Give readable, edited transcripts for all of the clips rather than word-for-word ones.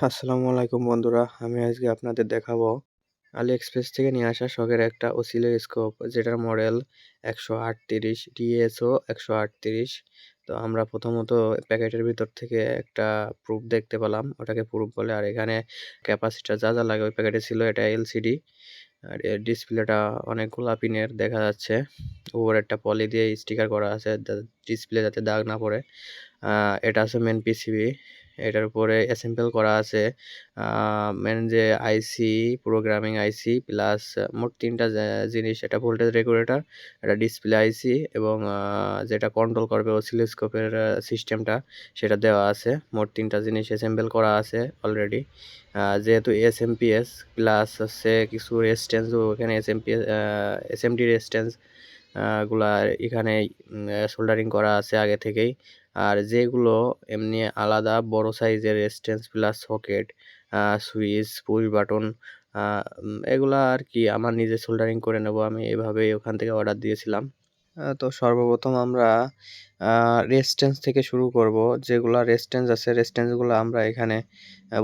আসসালামু আলাইকুম বন্ধুরা, আমি আজকে আপনাদের দেখাবো আলিএক্সপ্রেস থেকে নিয়ে আসা শখের একটা অসিলোস্কোপ যেটার মডেল 138 ডিএসও 138। তো আমরা প্রথমত প্যাকেটের ভিতর থেকে একটা প্রুফ দেখতে পেলাম, ওটাকে প্রুফ বলে। আর এখানে ক্যাপাসিটার যা যা লাগে ওই প্যাকেটে ছিল। এটা এলসিডি, আর এর ডিসপ্লেটা অনেক গোলাপিনের দেখা যাচ্ছে। উপরে একটা পলি দিয়ে স্টিকার করা আছে ডিসপ্লে যাতে দাগ না পড়ে। এটা আছে মেন পিসিবি, এটার উপরে অ্যাসেম্বল করা আছে মেন যে আইসি, প্রোগ্রামিং আইসি প্লাস মোট তিনটা জিনিস। এটা ভোল্টেজ রেগুলেটর, এটা ডিসপ্লে আইসি এবং যেটা কন্ট্রোল করবে অসিলোস্কোপের সিস্টেমটা, সেটা দেওয়া আছে। মোট তিনটা জিনিস অ্যাসেম্বল করা আছে অলরেডি। যেহেতু এসএমপিএস প্লাস হচ্ছে কিছু রেজিস্ট্যান্সও এখানে এসএমডি রেজিস্ট্যান্স গুলা এখানে সোল্ডারিং করা আছে আগে থেকেই। আর যেগুলো এমনি আলাদা বড় সাইজের resistance plus socket, switch, push button, এগুলা আর কি আমার নিজে সোল্ডারিং করে নেব। আমি এভাবেই ওখান থেকে অর্ডার দিয়েছিলাম। তো সর্বপ্রথম আমরা রেজিস্ট্যান্স থেকে শুরু করব। যেগুলা রেজিস্ট্যান্স আছে রেজিস্ট্যান্সগুলো আমরা এখানে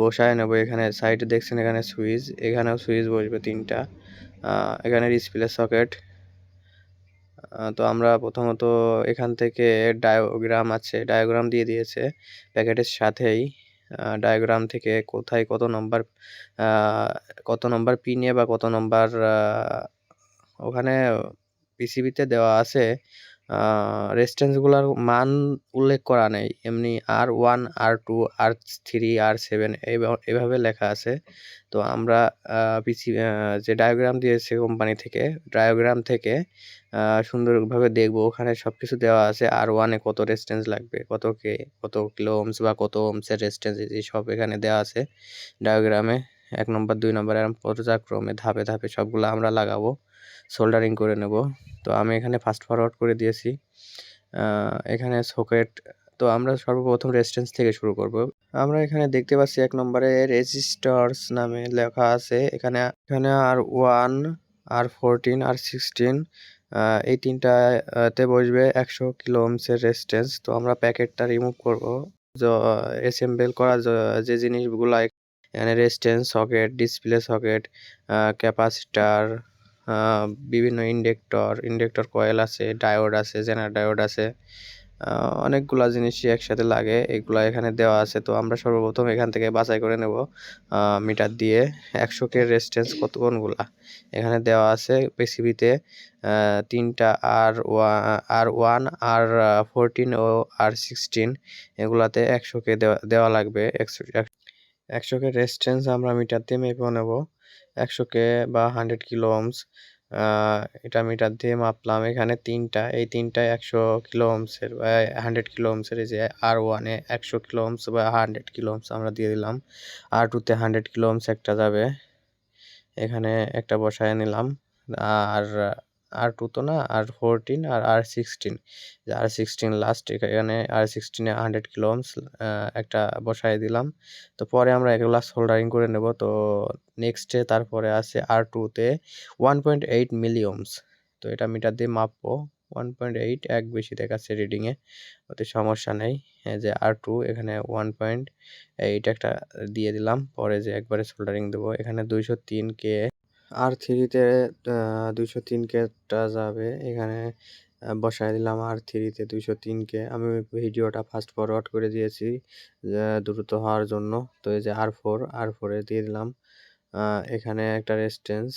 বসায় নেব। এখানে সাইডে দেখছেন এখানে সুইচ, এখানেও সুইচ বসবে তিনটা। এখানে ডিসপ্লে সকেট। তো আমরা প্রথমত এখান থেকে ডায়োগ্রাম আছে, ডায়োগ্রাম দিয়ে দিয়েছে প্যাকেটের সাথেই। ডায়োগ্রাম থেকে কোথায় কত নম্বর পিনে বা কত নম্বর ওখানে পিসিবিতে দেওয়া আছে। রেজিস্ট্যান্সগুলোর মান উল্লেখ করা নেই, এমনি R1, R2, R3, R7 এভাবে লেখা আছে। তো আমরা যে ডায়োগ্রাম দিয়েছে কোম্পানি থেকে, ডায়োগ্রাম থেকে সুন্দরভাবে দেখব। ওখানে সবকিছু দেওয়া আছে। R1-এ কত রেজিস্ট্যান্স লাগবে, কত কিলো ওহমস বা কত ওহমসের রেজিস্ট্যান্স, এই সব এখানে দেওয়া আছে ডায়োগ্রামে। 1 নম্বর 2 নম্বর এরকম পর্যায়ক্রমে ধাপে ধাপে সবগুলো আমরা লাগাবো, সোল্ডারিং করে নেব। তো আমি এখানে ফাস্ট ফরওয়ার্ড করে দিয়েছি। এখানে সকেট। তো আমরা সর্বপ্রথম রেজিস্ট্যান্স থেকে শুরু করব। আমরা এখানে দেখতে পাচ্ছি 1 নম্বরে রেজিস্টার্স নামে লেখা আছে। এখানে R1, R14, R16, এই তিনটাতে বসবে 100 কিলো ওহমসের রেজিস্ট্যান্স। তো আমরা প্যাকেটটা রিমুভ করব। অ্যাসেম্বল করা যে জিনিসগুলা এখানে resistance, socket, display socket, capacitor, বিভিন্ন ইন্ডাক্টর কয়েল আছে, ডায়োড আছে, জেনার ডায়োড আছে, অনেকগুলা জিনিসই একসাথে লাগে। এগুলা এখানে দেওয়া আছে। তো আমরা সর্বপ্রথম এখান থেকে বাছাই করে নেব মিটার দিয়ে 100 কে রেজিস্ট্যান্স কোনগুলা এখানে দেওয়া আছে পিসিবিতে। তিনটা R1, R14 ও R16 এগুলাতে 100 কে দেওয়া লাগবে। 100 কে রেজিস্ট্যান্স আমরা মিটার দিয়ে মেপে নেব। 100 কে বা 100 কিলো ওহমস, এটা মিটার দিয়ে মাপলাম। এখানে এই তিনটায় 100 কিলো ওহমসের বা 100 কিলো ওহমসের। এই যে R1-এ 100 কিলো ওহমস বা 100 কিলো ওহমস আমরা দিয়ে দিলাম। R2-তে 100 কিলো ওহমস একটা যাবে, এখানে একটা বসায় নিলাম। আর R2 তো না, R14 আর R16, R16 লাস্ট, এখানে R16-এ 100 কিলো ওহমস একটা বসায় দিলাম। তো পরে আমরা এগুলা সোল্ডারিং করে নেব। তো নেক্সটে তারপরে আছে R2-তে 1.8 মিলি ওহমস। তো এটা মিটার দিয়ে মাপবো। 1.8 এক বেশি দেখাচ্ছে রিডিংয়ে, ওতে সমস্যা নেই। এই যে R2 এখানে 1.8 একটা দিয়ে দিলাম। পরে যে একবারে সোল্ডারিং দেবো। এখানে 203 কে। R3-তে 203 কেটা যাবে, এখানে বসায় দিলাম। R3-তে 203 কে। আমি ভিডিওটা ফাস্ট ফরওয়ার্ড করে দিয়েছি দ্রুত হওয়ার জন্য। তো এই যে R4-এ দিয়ে দিলাম। এখানে একটা রেজিস্ট্যান্স।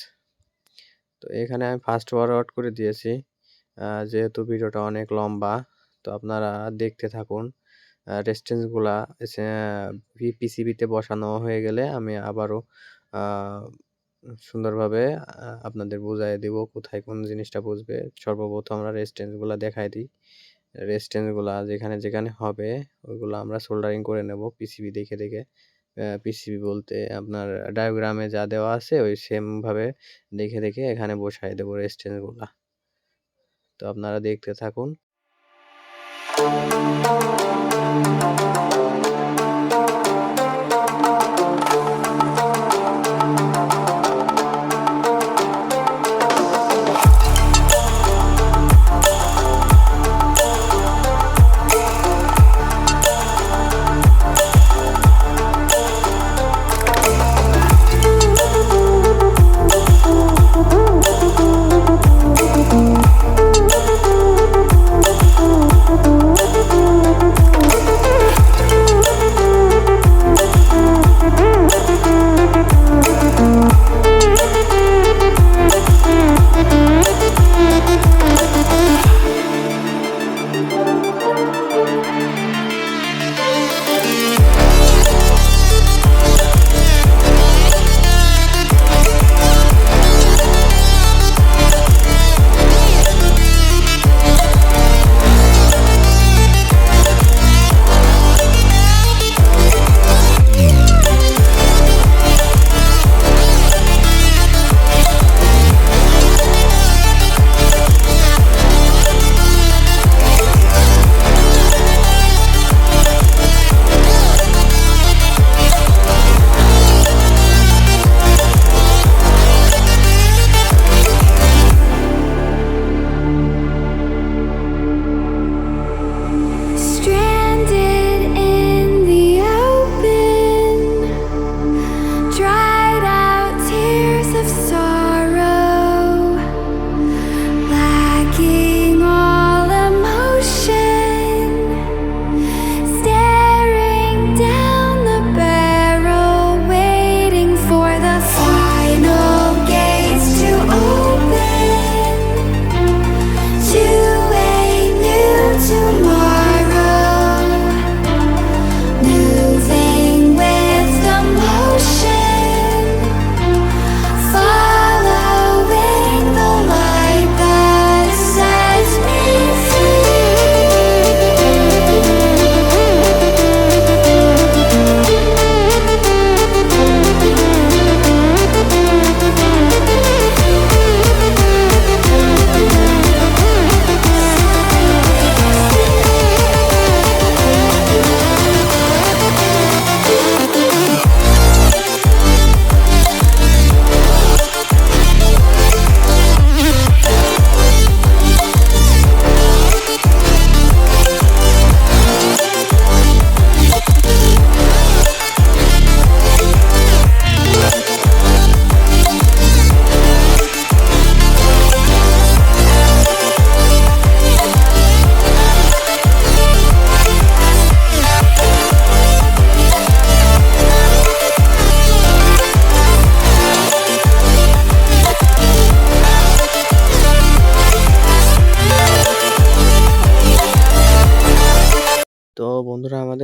তো এখানে আমি ফাস্ট ফরওয়ার্ড করে দিয়েছি যেহেতু ভিডিওটা অনেক লম্বা। তো আপনারা দেখতে থাকুন। রেজিস্ট্যান্সগুলা পিসিবিতে বসানো হয়ে গেলে আমি আবারও সুন্দরভাবে আপনাদের বুঝাই দিব কোথায় কোন জিনিসটা বুঝবে। সর্বপ্রথম আমরা রেজিস্ট্যান্সগুলা দেখাই দিই। রেজিস্ট্যান্সগুলা যেখানে যেখানে হবে ওইগুলো আমরা সোল্ডারিং করে নেব পিসিবি দেখে দেখে। পিসিবি বলতে আপনার ডায়াগ্রামে যা দেওয়া আছে ওই সেম ভাবে দেখে দেখে এখানে বসাই দেব রেজিস্ট্যান্সগুলা। তো আপনারা দেখতে থাকুন।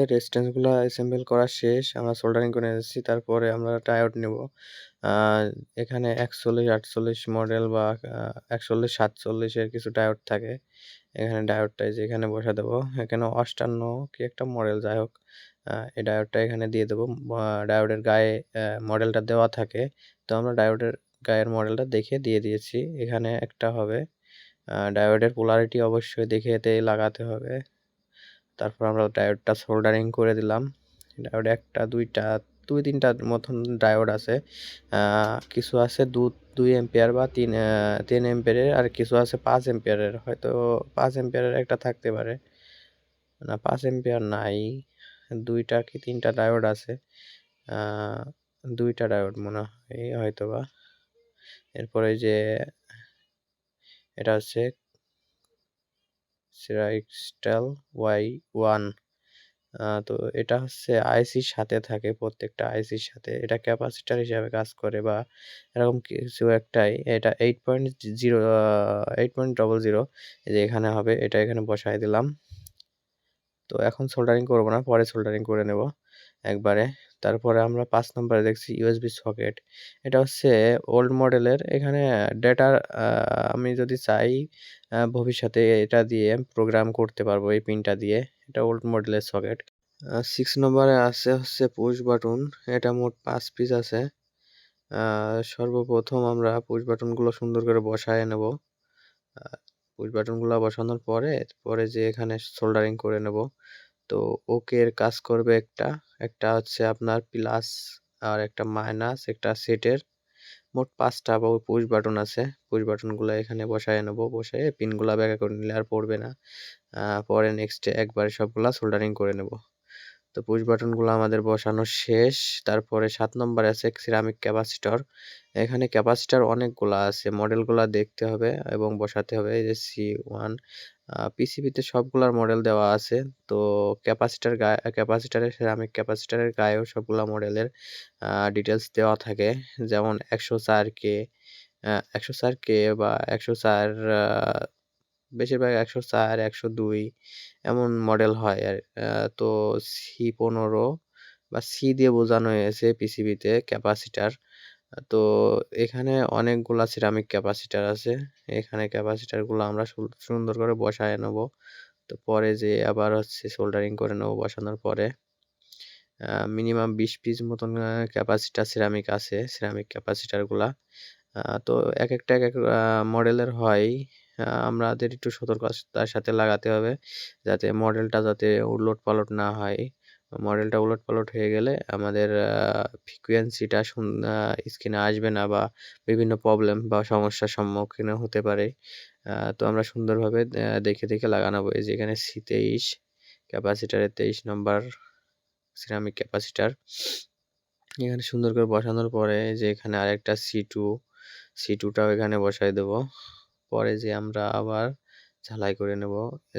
আমাদের রেজিস্ট্যান্সগুলো অ্যাসেম্বল করা শেষ। আমরা সোল্ডারিং করে নিয়েছি। তারপরে আমরা ডায়োড নেব। আ এখানে 4148 মডেল বা 4147 এর কিছু ডায়োড থাকে। এখানে ডায়োডটা এই যে এখানে বসায় দেবো। এখানে 58 কি একটা মডেল, যাই হোক। এই ডায়োডটা এখানে দিয়ে দেবো। ডায়োডের গায়ে মডেলটা দেওয়া থাকে। তো আমরা ডায়োডের গায়ের মডেলটা দেখে দিয়ে দিয়েছি। এখানে একটা হবে। ডায়োডের পোলারিটি অবশ্যই দেখে এতেই লাগাতে হবে। তারপর আমরা ডায়োডটা সোল্ডারিং করে দিলাম। ডায়োড 1টা 2টা 2-3টার মতন ডায়োড আছে। কিছু আছে 2 অ্যাম্পিয়ার বা 3 অ্যাম্পিয়ারের, আর কিছু আছে 5 অ্যাম্পিয়ারের। হয়তো 5 অ্যাম্পিয়ারের একটা থাকতে পারে। না, 5 অ্যাম্পিয়ার নাই। 2টা কি 3টা ডায়োড আছে। 2টা ডায়োড মনে হয় হয়তোবা। এরপরে যে এটা হচ্ছে Crystal Y1। তো এটা হচ্ছে আইসির সাথে থাকে, প্রত্যেকটা আইসির সাথে। এটা ক্যাপাসিটর হিসাবে কাজ করে বা এরকম কিছু একটাই। এটা 8.00 এই যে এখানে হবে, এটা এখানে বসায় দিলাম। তো এখন সোল্ডারিং করব না, পরে সোল্ডারিং করে নেব একবারে। তারপরে আমরা 5 নম্বরে দেখছি ইউএসবি সকেট। এটা হচ্ছে ওল্ড মডেলের। এখানে ডেটার আমি যদি চাই ভবিষ্যতে এটা দিয়ে প্রোগ্রাম করতে পারবো এই পিনটা দিয়ে। এটা ওল্ড মডেলের সকেট। 6 নম্বরে আছে হচ্ছে পুশ বাটন। এটা মোট 5 পিস আছে। সর্বপ্রথম আমরা পুশ বাটনগুলো সুন্দর করে বসায় নেব। পুশ বাটনগুলো বসানোর পরে যে এখানে সোল্ডারিং করে নেব। তো ওকে এর কাজ করবে একটা হচ্ছে আপনার প্লাস, আর একটা মাইনাস, একটা সেটের। মোট 5টা পুশ বাটন আছে। পুশ বাটনগুলো এখানে বসায় নেব। বসায়ে পিনগুলা ব্যাকা করে নিলে আর পড়বে না। পরে নেক্সটে একবারে সবগুলা সোল্ডারিং করে নেব। তো পুশ বাটনগুলো আমাদের বসানো শেষ। তারপরে 7 নম্বরে আছে সিরামিক ক্যাপাসিটর। এখানে ক্যাপাসিটর অনেকগুলা আছে। মডেলগুলা দেখতে হবে এবং বসাতে হবে। এই যে C1। পিসিবিতে সবগুলার মডেল দেওয়া আছে। তো ক্যাপাসিটরের সিরামিক ক্যাপাসিটরের গায়েও সবগুলা মডেলের ডিটেইলস দেওয়া থাকে। যেমন 104K, 104K বা 104, বেশিরভাগ 104, 102 এমন মডেল হয়। আর তো C15 বা সি দিয়ে বোঝানো হয়েছে পিসিবিতে ক্যাপাসিটর। তো এখানে অনেকগুলা সিরামিক ক্যাপাসিটর আছে। এখানে ক্যাপাসিটরগুলো আমরা সুন্দর করে বসায় নেব। তো পরে যেয়ে আবার হচ্ছে সোল্ডারিং করে নেব বসানোর পরে। মিনিমাম 20 পিস মতন ক্যাপাসিটর সিরামিক আছে, সিরামিক ক্যাপাসিটরগুলা। তো একেকটা একেক মডেলের হয়। আমাদের একটু সতর্কতার সাথে লাগাতে হবে, যাতে মডেলটা যাতে উলটপালট না হয়। মডেলটা উলটপালট হয়ে গেলে আমাদের ফ্রিকোয়েন্সিটা স্ক্রিনে আসবে না বা বিভিন্ন প্রবলেম বা সমস্যার সম্মুখীন হতে পারে। তো আমরা সুন্দরভাবে দেখে লাগানো হবে। এই যে এখানে C23 ক্যাপাসিটরের 23 নম্বর সিরামিক ক্যাপাসিটর। এখানে সুন্দর করে বসানোর পরে যে এখানে আরেকটা C2টাও এখানে বসায় দেব। পরে যে আমরা আবার ঝালাই করে নেব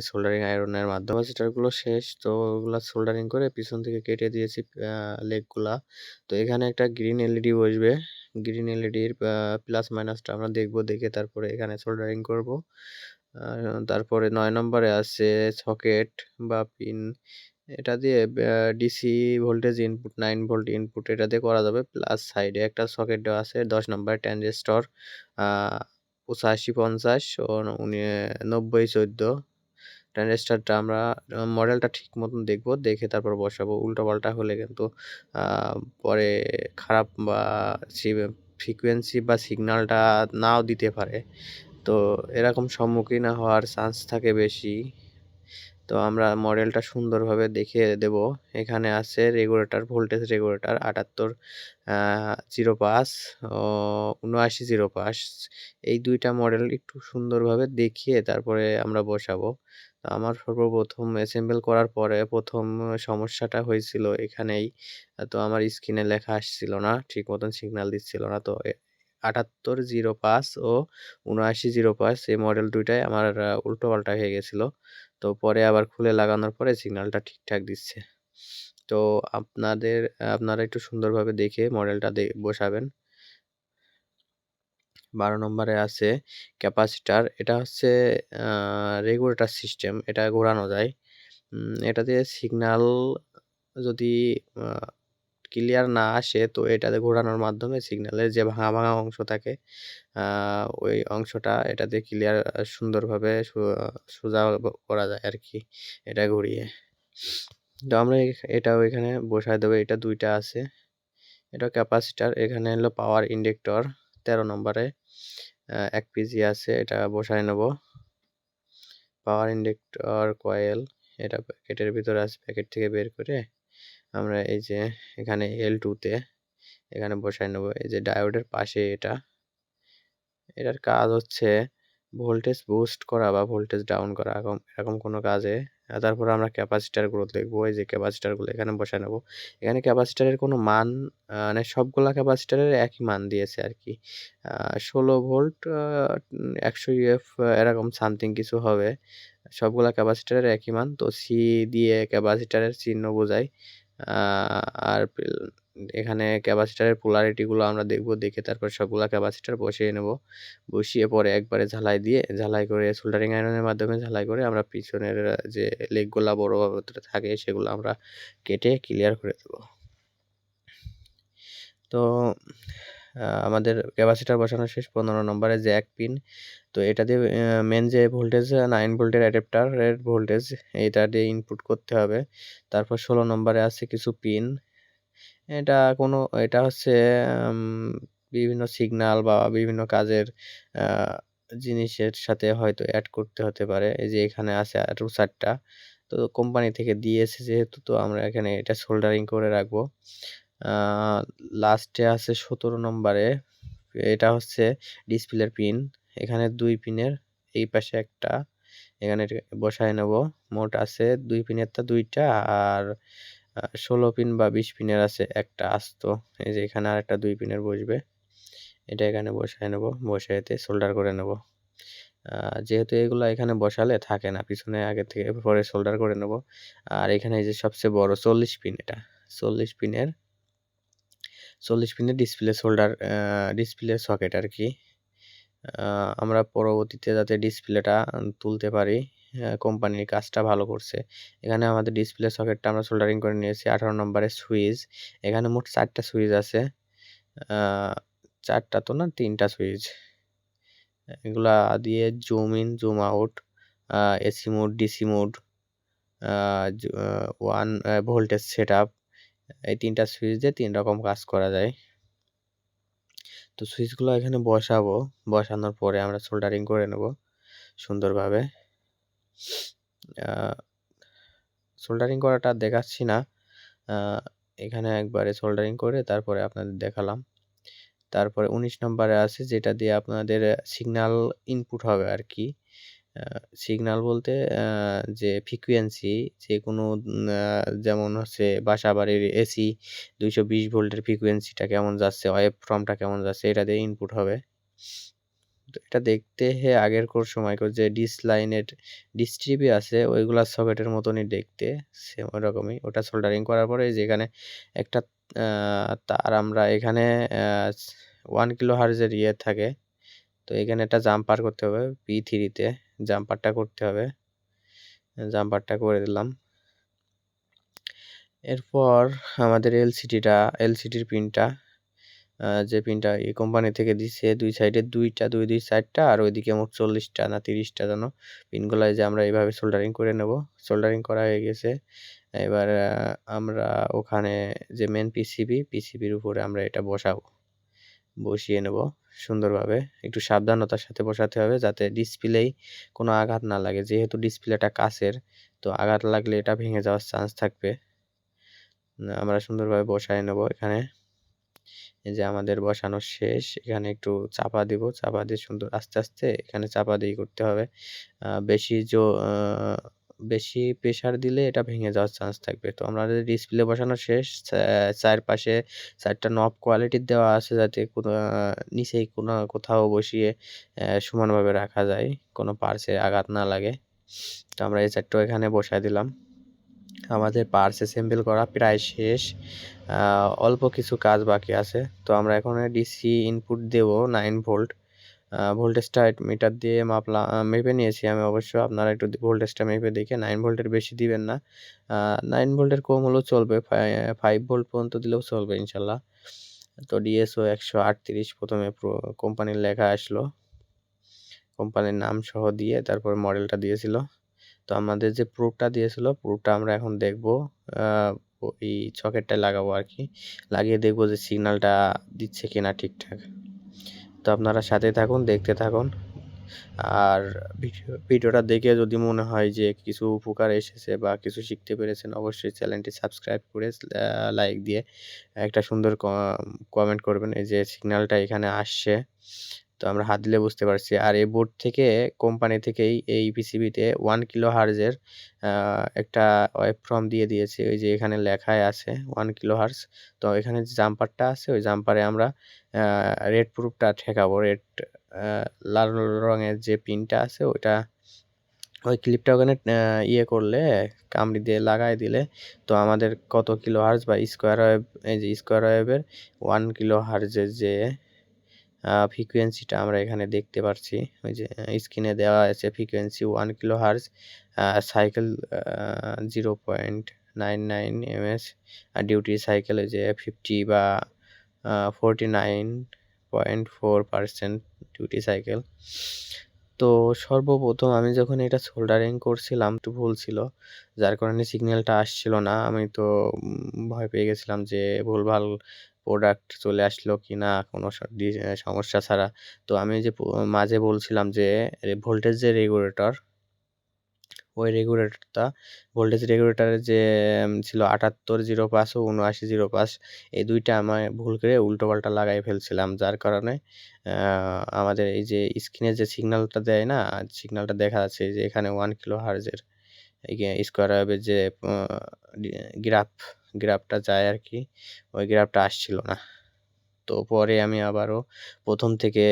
সোল্ডারিং আয়রনের মাধ্যমে। ক্যাপাসিটরগুলো শেষ। তো ওগুলা সোল্ডারিং করে পিছন থেকে কেটে দিয়েছি লেগগুলা। তো এখানে একটা গ্রিন এলইডি বসবে। গ্রিন এলইডির প্লাস মাইনাসটা আমরা দেখব, দেখে তারপরে এখানে সোল্ডারিং করব। তারপরে 9 নম্বরে আছে সকেট বা পিন। এটা দিয়ে DC voltage input, 9 volt input এটা দিয়ে করা যাবে। প্লাস সাইডে একটা সকেট দেওয়া আছে 10 নম্বর ট্রানজিস্টর 8550 ও 9014। ট্রানজিস্টরটা আমরা মডেলটা ঠিক মতন দেখব, দেখে তারপর বসাবো। উল্টোপাল্টা হলে কিন্তু পরে খারাপ বা ফ্রিকোয়েন্সি বা সিগন্যালটা নাও দিতে পারে। তো এরকম সম্মুখীন হওয়ার চান্স থাকে বেশি। তো আমরা মডেলটা সুন্দরভাবে দেখিয়ে দেব। এখানে আছে রেগুলেটর, ভোল্টেজ রেগুলেটর 7805 ও 7905। এই 2টা মডেল একটু সুন্দরভাবে দেখিয়ে তারপরে আমরা বসাবো। তো আমার সর্বপ্রথম অ্যাসেম্বল করার পরে প্রথম সমস্যাটা হয়েছিল এখানেই। তো আমার স্ক্রিনে লেখা আসছিল না, ঠিক মতন সিগন্যাল দিচ্ছিল না। তো 7805 ও 7905 এই মডেল 2টাই আমার উল্টোপাল্টা হয়ে গেছিল। তো পরে আবার খুলে লাগানোর পরে সিগন্যালটা ঠিকঠাক দিচ্ছে। তো আপনারা একটু সুন্দরভাবে দেখে মডেলটা বসাবেন। 12 নম্বরে আছে ক্যাপাসিটর। এটা হচ্ছে রেগুলেটর সিস্টেম, এটা ঘোরানো যায়। এটা দিয়ে সিগন্যাল যদি ক্লিয়ার না আসে তো এটাতে ঘোরানোর মাধ্যমে সিগন্যালের যে ভাঙা ভাঙা অংশ থাকে ওই অংশটা এটাতে ক্লিয়ার সুন্দরভাবে সোজা করা যায় আর কি, এটা ঘুরিয়ে। তো আমরা এটাও এখানে বসায় দেবো। এটা দুইটা আছে, এটা ক্যাপাসিটার, এখানে হলো পাওয়ার ইন্ডেক্টর 13 নম্বরে 1 পিজি আছে, এটা বসায় নেব। পাওয়ার ইন্ডেক্টর কয়েল, এটা প্যাকেটের ভিতরে আছে, প্যাকেট থেকে বের করে আমরা এই যে এখানে L2 তে এখানে বসায় নেব। এই যে ডায়োডের পাশে এটার কাজ হচ্ছে ভোল্টেজ বুস্ট করা বা ভোল্টেজ ডাউন করা, এরকম কোনো কাজে। তারপর আমরা ক্যাপাসিটারগুলো দেখবো। এই যে ক্যাপাসিটারগুলো এখানে বসায় নেব। এখানে ক্যাপাসিটারের কোনো মান মানে সবগুলা ক্যাপাসিটারের একই মান দিয়েছে আর কি। 16 ভোল্ট 100 UF এরকম সামথিং কিছু হবে। সবগুলা ক্যাপাসিটারের একই মান। তো সি দিয়ে ক্যাপাসিটারের চিহ্ন বোঝায়। আর এখানে ক্যাপাসিটারের পোলারিটিগুলো আমরা দেখব, দেখে তারপর সবগুলা ক্যাপাসিটার বসিয়ে নেব। বসিয়ে পরে একবারে ঝালাই করে সোল্ডারিং আয়রনের মাধ্যমে ঝালাই করে আমরা পিছনের যে লেগগুলা বড় থাকে সেগুলো আমরা কেটে ক্লিয়ার করে দেব। তো আমাদের ক্যাপাসিটার বসানো শেষ। 15 নম্বরে জ্যাক পিন, তো এটা দিয়ে মেন যে ভোল্টেজ 9 ভোল্টের অ্যাডাপ্টারের ভোল্টেজ এটা দিয়ে ইনপুট করতে হবে। তারপর 16 নম্বরে আছে কিছু পিন, এটা হচ্ছে বিভিন্ন সিগন্যাল বা বিভিন্ন কাজের জিনিসের সাথে হয়তো অ্যাড করতে হতে পারে। এই যে এখানে আছে আরো 4টা, তো কোম্পানি থেকে দিয়েছে যেহেতু, তো আমরা এখানে এটা সোল্ডারিং করে রাখবো। লাস্টে আছে 17 নম্বরে, এটা হচ্ছে ডিসপ্লের পিন। এখানে 2 পিনের, এই পাশে একটা, এখানে বসায় নেব। মোট আছে 2 পিনেরটা 2টা, আর 16 পিন বা 20 পিনের আছে একটা আস্ত। এই যে এখানে আরেকটা 2 পিনের বসবে, এটা এখানে বসায় নেব। বসাইতে সোল্ডার করে নেব। যেহেতু এগুলো এখানে বসালে থাকে না, পিছনে আগে থেকে পরে সোল্ডার করে নেব। আর এখানে এই যে সবচেয়ে বড় 40 পিন, এটা 40 পিনের ডিসপ্লে সকেট আর কি। আমরা পরবর্তীতে যাতে ডিসপ্লেটা তুলতে পারি, কোম্পানির কাজটা ভালো করছে। এখানে আমাদের ডিসপ্লে সকেটটা আমরা সোল্ডারিং করে নিয়েছি। 18 নম্বরে সুইচ, এখানে মোট 4টা সুইচ আছে। 4টা তো না, 3টা সুইচ। এগুলা দিয়ে zoom in, zoom out, AC mode, DC mode, 1 voltage setup, এই 3টা সুইচ দিয়ে 3 রকম কাজ করা যায়। তো সুইচগুলো এখানে বসাবো। বসানোর পরে আমরা সোল্ডারিং করে নেব সুন্দরভাবে। সোল্ডারিং করাটা দেখাচ্ছি না, এখানে একবারে সোল্ডারিং করে তারপরে আপনাদের দেখালাম। তারপরে 19 নম্বরে আছে যেটা দিয়ে আপনাদের সিগন্যাল ইনপুট হবে আর কি। সিগন্যাল বলতে যে ফ্রিকোয়েন্সি, যে কোনো যেমন হচ্ছে বাসাবাড়ির এসি 220 ভোল্টের ফ্রিকোয়েন্সিটা কেমন যাচ্ছে, ওয়েভ ফর্মটা কেমন যাচ্ছে, এটা দিয়ে ইনপুট হবে। তো এটা দেখতে আগের সময়কার যে ডিস টিভি আছে ওইগুলার সকেটের মতনই দেখতে, সেম ওরকমই। ওটা সোল্ডারিং করার পরে যেখানে একটা তার আমরা এখানে 1 কিলো হার্জের থাকে, তো এখানে একটা জাম্পার করতে হবে। P3 তে জাম্পারটা করতে হবে, জাম্পারটা করে দিলাম। এরপর আমাদের এলসিডির পিনটা, যে পিনটা এই কোম্পানি থেকে দিছে, 2 সাইডে 2টা, 2 4টা, আর ওইদিকে মোট 40টা না 30টা যেন পিনগুলো যে আমরা এইভাবে সোল্ডারিং করে নেব। সোল্ডারিং করা হয়ে গেছে। এবার আমরা ওখানে যে মেন পিসিবির উপরে আমরা এটা বসিয়ে নেব সুন্দরভাবে। একটু সাবধানতার সাথে বসাতে হবে যাতে ডিসপ্লেয় কোনো আঘাত না লাগে, যেহেতু ডিসপ্লেটা কাচের, তো আঘাত লাগলে এটা ভেঙে যাওয়ার চান্স থাকবে। আমরা সুন্দরভাবে বসায় নেব এখানে। এই যে আমাদের বসানো শেষ। এখানে একটু চাপা দিব, চাপা দিয়ে সুন্দর আস্তে আস্তে এখানে চাপা দিয়ে করতে হবে। বেশি প্রেসার দিলে এটা ভেঙে যাওয়ার চান্স থাকবে। তো আমাদের ডিসপ্লে বসানো শেষ। চারপাশে 4টা নব কোয়ালিটির দেওয়া আছে যাতে নিচেই কোথাও বসিয়ে সমানভাবে রাখা যায়, কোনো পার্টসে আঘাত না লাগে। তো আমরা এই 4টা এখানে বসায় দিলাম। আমাদের পার্টস অ্যাসেম্বল করা প্রায় শেষ, অল্প কিছু কাজ বাকি আছে। তো আমরা এখন ডিসি ইনপুট দেব 9 ভোল্ট, ভোল্টেজটা মিটার দিয়ে মেপে নিয়েছি আমি অবশ্য। আপনারা একটু ভোল্টেজটা মেপে দেখে 9 ভোল্টের বেশি দিবেন না। 9 ভোল্টের কম হলেও চলবে, 5 ভোল্ট পর্যন্ত দিলেও চলবে ইনশাল্লাহ। তো ডিএসও 138 প্রথমে কোম্পানির লেখা আসলো, কোম্পানির নাম সহ দিয়ে তারপর মডেলটা দিয়েছিল। তো আমাদের যে প্রুফটা দিয়েছিল, প্রুফটা আমরা এখন দেখব, এই সকেটটায় লাগাবো আর কি, লাগিয়ে দেখব যে সিগন্যালটা দিচ্ছে কিনা ঠিকঠাক। তো আপনারা সাথে থাকুন, দেখতে থাকুন। আর ভিডিওটা দেখে যদি মনে হয় যে কিছু উপকার এসেছে বা কিছু শিখতে পেরেছেন, অবশ্যই চ্যানেলটি সাবস্ক্রাইব করে লাইক দিয়ে একটা সুন্দর কমেন্ট করবেন। এই যে সিগন্যালটা এখানে আসছে, তো আমরা হাত দিলে বুঝতে পারছি। আর এই বোর্ড থেকে, কোম্পানি থেকেই এই পিসিবিতে 1 কিলো হার্জের একটা ওয়েভ ফর্ম দিয়ে দিয়েছে। ওই যে এখানে লেখাই আছে 1 কিলো হার্জ। তো এখানে যে জাম্পারটা আছে, ওই জাম্পারে আমরা রেড প্রুফটা ঠেকাবো। লাল রঙের যে পিনটা আছে ওইটা, ওই ক্লিপটা ওখানে ইয়ে করলে, কামড়ি দিয়ে লাগাই দিলে, তো আমাদের কত কিলো হার্জ বা স্কোয়ার ওয়েভ, এই যে স্কোয়ার ওয়েভের 1 কিলো হার্জের যে ফ্রিকোয়েন্সিটা আমরা এখানে দেখতে পাচ্ছি। ওই যে স্ক্রিনে দেওয়া আছে frequency 1 kilo hertz, cycle 0.99 ms, আর ডিউটি সাইকেল যে 50 বা 49.4% ডিউটি সাইকেল। তো সর্বপ্রথম আমি যখন এটা সোল্ডারিং করছিলাম, একটু ভুল ছিল, যার কারণে সিগন্যালটা আসছিল না। আমি তো ভয় পেয়ে গেছিলাম যে ভুলভাল প্রোডাক্ট চলে আসলো কিনা কোনো সমস্যা ছাড়া। তো আমি যে মাঝে বলছিলাম যে ভোল্টেজ যে রেগুলেটর, ওই রেগুলেটরটা, ভোল্টেজ রেগুলেটরের যে ছিল 7805 ও 7905, এই দুইটা আমি ভুল করে উল্টোপাল্টা লাগাই ফেলছিলাম, যার কারণে আমাদের এই যে স্ক্রিনে যে সিগন্যালটা দেয় না, সিগন্যালটা দেখা যাচ্ছে যে এখানে 1 কিলো হার্জের স্কোয়ার ওয়েভের যে গ্রাফটা যায় আর কি, ওই গ্রাফটা আসছিল না। তো পরে আমি আবারও প্রথম থেকে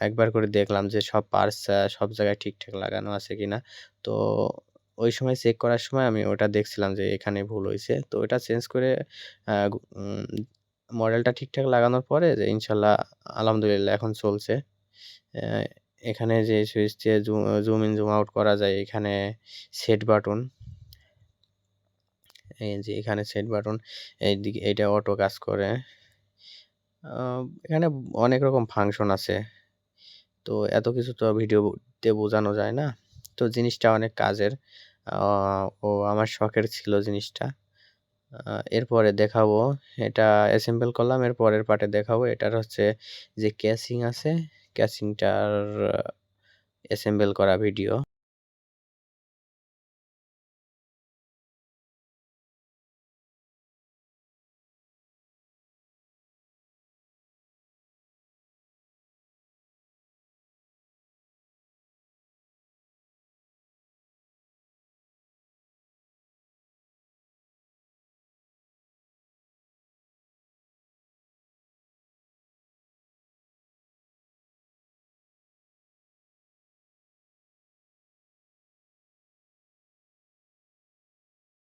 একবার করে দেখলাম যে সব পার্টস সব জায়গায় ঠিকঠাক লাগানো আছে কিনা। তো ওই সময় চেক করার সময় আমি ওটা দেখছিলাম যে এখানে ভুল হয়েছে। তো ওটা চেঞ্জ করে মডেলটা ঠিকঠাক লাগানোর পরে যে ইনশাল্লাহ আলহামদুলিল্লাহ এখন চলছে। এখানে যে সুইচ দিয়ে জুম ইন জুম আউট করা যায়, এখানে সেট বাটন, এই যে এখানে সেট বাটন, এইদিকে এইটা অটো কাজ করে। এখানে অনেক রকম ফাংশন আছে, তো এত কিছু তো ভিডিওতে বোঝানো যায় না। তো জিনিসটা অনেক কাজের, ও আমার শখের ছিল জিনিসটা। এরপরে দেখাবো, এটা অ্যাসেম্বল করলাম, এর পরের পার্টে দেখাবো। এটার হচ্ছে যে ক্যাসিং আছে, ক্যাসিংটার অ্যাসেম্বল করা ভিডিও।